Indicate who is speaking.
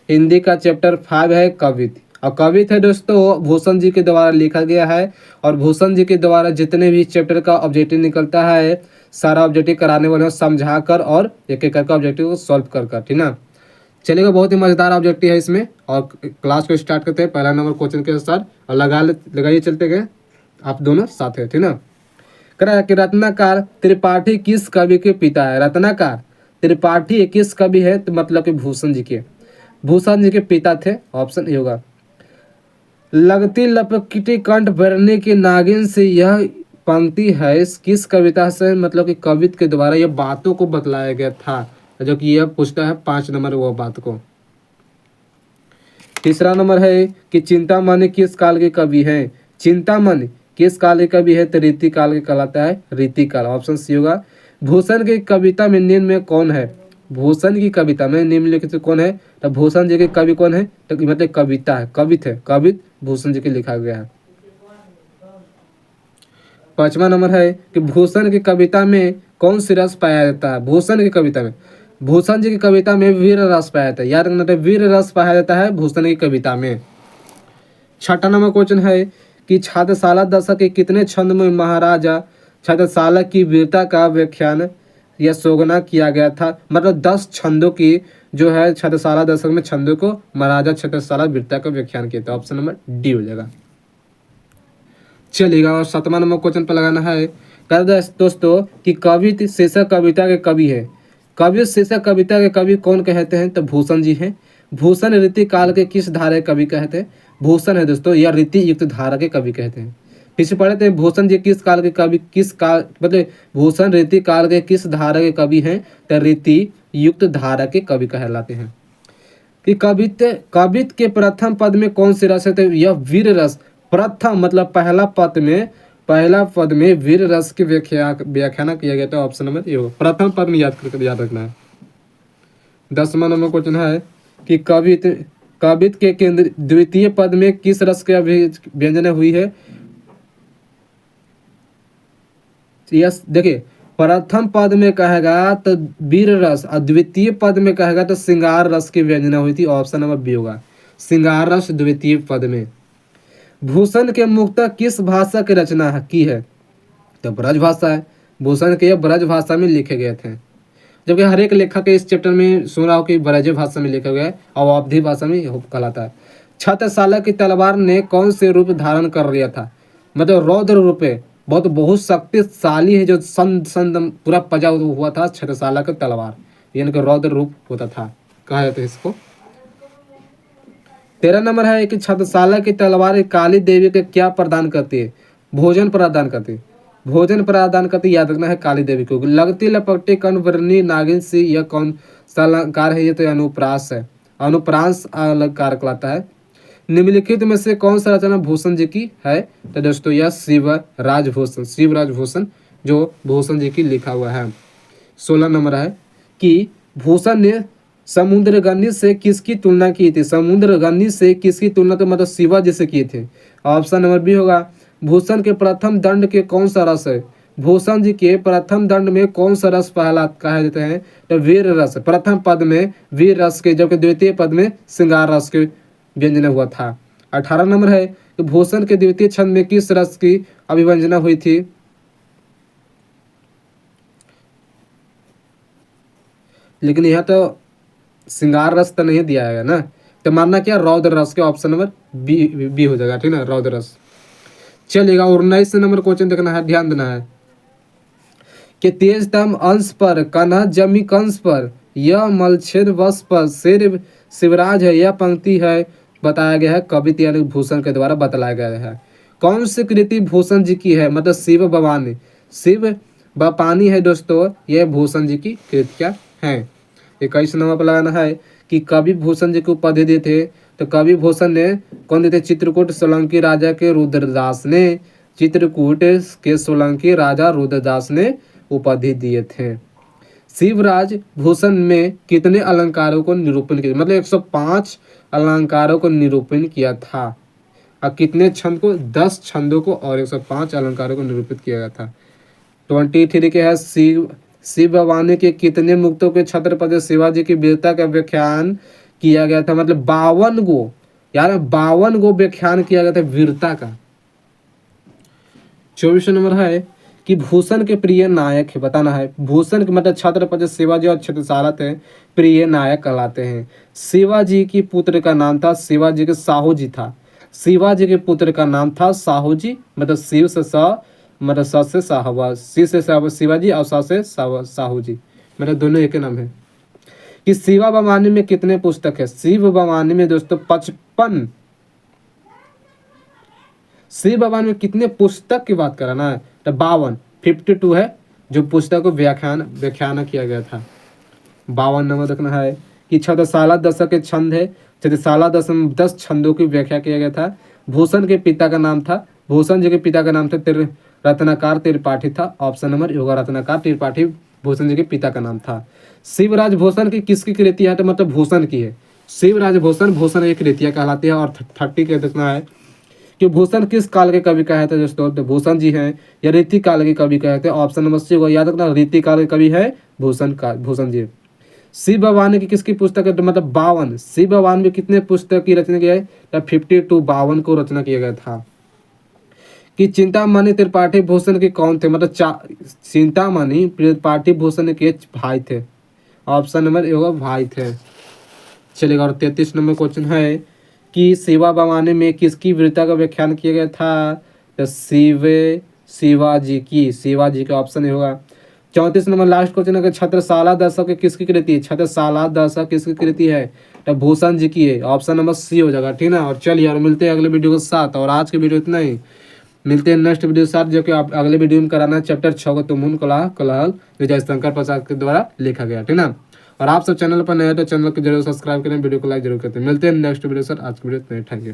Speaker 1: हिंदी का चैप्टर 5 है कवित। और कवित है दोस्तों भूषण जी के द्वारा लिखा गया है। और भूषण जी के द्वारा जितने भी चैप्टर का ऑब्जेक्टिव निकलता है सारा ऑब्जेक्टिव कराने वाले समझा कर और एक एक करके ऑब्जेक्टिव को सॉल्व कर ठीक ना। चलेगा, बहुत ही मजेदार ऑब्जेक्टिव है इसमें। और क्लास को स्टार्ट करते हैं पहला नंबर क्वेश्चन के साथ। और लगाइए चलते गए, आप दोनों साथ है ठीक ना। कह रहा है कि रत्नाकर त्रिपाठी किस कवि के पिता है। रत्नाकर त्रिपाठी किस कवि है, तो मतलब कि भूषण जी के पिता थे। ऑप्शन ए होगा। लगती लपकती कंठ भरने की नागिन से यह पंक्ति है किस कविता से, मतलब कि कवित के द्वारा यह बातों को बतलाया गया था, जो कि यह पूछता है 5 नंबर वो बात को। तीसरा नंबर है कि चिंतामणि किस काल के कवि हैं। चिंतामणि किस काल के कवि है, तो रीति काल के कहलाता है, रीति काल। ऑप्शन सी होगा। भूषण की कविता में निम्न में कौन है। भूषण की कविता में निम्नलिखित से कौन है, तो भूषण जी के कवि कौन है, तो मतलब कविता है, कवित है, कवित भूषण जी के लिखा गया है। 5वां नंबर है कि भूषण की कविता में कौन सी रस पाया जाता है। भूषण की कविता में, भूषण जी की कविता में वीर रस पाया जाता है। याद रखना, वीर रस पाया जाता है भूषण की कविता में। 6वां नंबर क्वेश्चन है कि छात्रशाला दशक के कितने छंद में महाराजा छात्रशाला की वीरता का व्याख्यान या सोगना किया गया था। मतलब 10 छंदों की जो है छात्रशाला दशक में छंदों को महाराजा छात्रशाला वीरता का व्याख्यान किया था। ऑप्शन नंबर डी हो जाएगा। चलेगा, और 7वां नंबर क्वेश्चन पर लगाना है कर दे दोस्तों कि कवित शीर्षक कविता के कवि है। कवित शीर्षक कविता के कवि कौन कहते हैं, तो भूषण जी हैं। भूषण रीति काल के किस धारा के कवि कहते हैं। भूषण है दोस्तों या रीति युक्त धारा के कवि कहते हैं। फिर से पढ़े थे, भूषण जी किस काल के कवि, किस काल मतलब भूषण रीति काल के किस धारा के कवि हैं, तो रीति युक्त धारा के कवि कहलाते हैं। कि कवित के प्रथम पद में कौन सी रस है, तो यह वीर रस। प्रथम मतलब पहला पद में वीर रस की व्याख्यान किया गया था। ऑप्शन नंबर ए हो, प्रथम पद में याद रखना है। 10वां नंबर क्वेश्चन है कि कवित के केंद्र द्वितीय पद में किस रस की व्यंजना हुई है। यस देखिए, प्रथम पद में कहेगा तो वीर रस और द्वितीय पद में कहेगा तो श्रृंगार रस की व्यंजना हुई थी। ऑप्शन नंबर बी होगा, श्रृंगार रस द्वितीय पद में। भूषण के मुक्तक किस भाषा की रचना की है, तो ब्रज भाषा है। भूषण के ब्रज भाषा में लिखे गए थे, जबकि हर एक लेखक के इस चैप्टर में सुन रहा हो कि ब्रज भाषा में लिखा गया है और अवधि भाषा में कहलाता है। छत्रसाल की तलवार ने कौन से रूप धारण कर लिया था, मतलब रौद्र रूप है, बहुत शक्तिशाली है, जो संद पूरा पजा हुआ था छत्रसाल का तलवार, यानी कि रौद्र रूप होता था, कहा जाता है इसको। 13 नंबर है कि छत्रसाल की तलवार काली देवी के क्या प्रदान करती है, भोजन प्रदान करती है। भोजन प्रदान करती याद रखना है काली देवी को। लगती लपटी कनवर्णी नागिन सी यह कौन सा अलंकार है, ये तो अनुप्रास है, अनुप्रांस अलंकार कहलाता है। निम्नलिखित में से कौन सा रचना भूषण जी की है, तो दोस्तों यह शिवराज भूषण जो भूषण जी की लिखा हुआ है। 16 नंबर है कि भूषण ने समुद्रगनी से किसकी तुलना की थी। समुद्रगनी से किसकी तुलना, तो मतलब शिवा जी से किए थे। ऑप्शन नंबर बी होगा। भूषण के प्रथम दंड के कौन सा रस है। भूषण जी के प्रथम दंड में कौन सा रस पहला कहा जाता है, तो वीर रस। प्रथम पद में वीर रस के, जबकि द्वितीय पद में श्रृंगार रस के व्यंजन हुआ था। 18 नंबर है कि भूषण के द्वितीय छंद में किस रस की अभिव्यंजना हुई थी। लेकिन यह तो श्रृंगार रस तो नहीं दिया है ना, तो मानना क्या रौद्र रस के। ऑप्शन नंबर बी हो जाएगा, ठीक ना, रौद्र रस। चलेगा, और 19 नंबर क्वेश्चन देखना है, ध्यान देना है कि तेजतम अंश पर कन्हा जमी कंस पर यह मलछेद वश पर शेर शिवराज है, यह पंक्ति है बताया गया है कवित यानी भूषण के द्वारा बतलाया गया है। कौन सी कृति भूषण जी की है, मतलब शिव भवानी, शिव बपानी है दोस्तों, यह भूषण जी की कृतियाँ हैं। 21 नंबर पर लगाना है कि कवि भूषण जी को उपाधि दिए थे, तो कवि भूषण ने कौन दिए थे, चित्रकूट सोलंकी राजा के रुद्रदास ने, चित्रकूट के सोलंकी राजा रुद्रदास ने उपाधि दिए थे। शिवराज भूषण में कितने अलंकारों को निरूपण किया, मतलब 105 अलंकारों को निरूपण किया था। और कितने छंद को, 10 छंदों को और 105 अलंकारों को निरूपित किया गया था। 23 के है शिव भवानी के कितने मुक्तों के छत्रपति शिवाजी की वीरता का व्याख्यान किया गया था, मतलब 52 गो यार 52 गो व्याख्यान किया गया था वीरता का। 24 नंबर है कि भूषण के प्रिय नायक है, बताना है भूषण के मतलब छत्रपति शिवाजी और छत्रसाल थे प्रिय नायक कहलाते हैं। शिवाजी की पुत्र का नाम था, शिवाजी के साहू जी था, शिवाजी के पुत्र का नाम था साहू जी, मतलब शिव से स मतलब स से साहवा, सी से शिवाजी और स से साहू जी, मतलब दोनों एक ही नाम है। कि शिवा बवानी में कितने पुस्तक है, शिव बवानी में दोस्तों 55, शिव भगवान में कितने पुस्तक की बात करा ना, तो 52 है जो पुस्तक को व्याख्यान किया गया था। 52 नंबर देखना है कि छत्रसाला दशक के छंद है, छत्रसाला दशक 10 छंदों की व्याख्या किया गया था। भूषण के पिता का नाम था, भूषण जी के पिता का नाम था रत्नाकर त्रिपाठी था, ऑप्शन नंबर होगा रत्नाकर त्रिपाठी भूषण जी के पिता का नाम था। शिवराज भूषण की किसकी कृति है, तो मतलब भूषण की है, शिवराज भूषण, भूषण एक कृतियाँ कहलाती है। और 30 के देखना है कि भूषण किस काल के कवि कहे थे दोस्तों, तो भूषण जी हैं या रीति काल के कवि कहे थे, ऑप्शन नंबर सी को याद रखना, रीति काल के कवि है भूषण जी। शिव भगवान की किसकी पुस्तक है, तो मतलब 52, शिव भगवान में कितने पुस्तक की रचना किया है, तो 52 52 को रचना किया गया था। कि चिंतामणि त्रिपाठी भूषण के कौन थे, मतलब चिंतामणि त्रिपाठी भूषण के भाई थे, ऑप्शन नंबर ए होगा भाई थे। चलेगा। और 33 नंबर क्वेश्चन है कि शिवा बवानी में किसकी वीरता का व्याख्यान किया गया था, तो शिवाजी का ऑप्शन ही होगा। 34 नंबर लास्ट क्वेश्चन है कि छत्रसाला दशक किसकी कृति है, छत्रसाला दशक किसकी कृति है, तो भूषण जी की है, ऑप्शन नंबर सी हो जाएगा, ठीक ना। और चलिए और मिलते हैं अगले वीडियो के साथ, और आज के वीडियो इतना ही, मिलते हैं नेक्स्ट वीडियो के साथ, जो कि आप अगले वीडियो में कराना है चैप्टर 6 का तुमुन कलहल विजय शंकर प्रसाद के द्वारा लिखा गया, ठीक ना। और आप सब चैनल पर नए हो तो चैनल को जरूर सब्सक्राइब करें, वीडियो को लाइक जरूर करते हैं। मिलते हैं नेक्स्ट वीडियो सर, आज की वीडियो इतना ही, थैंक यू।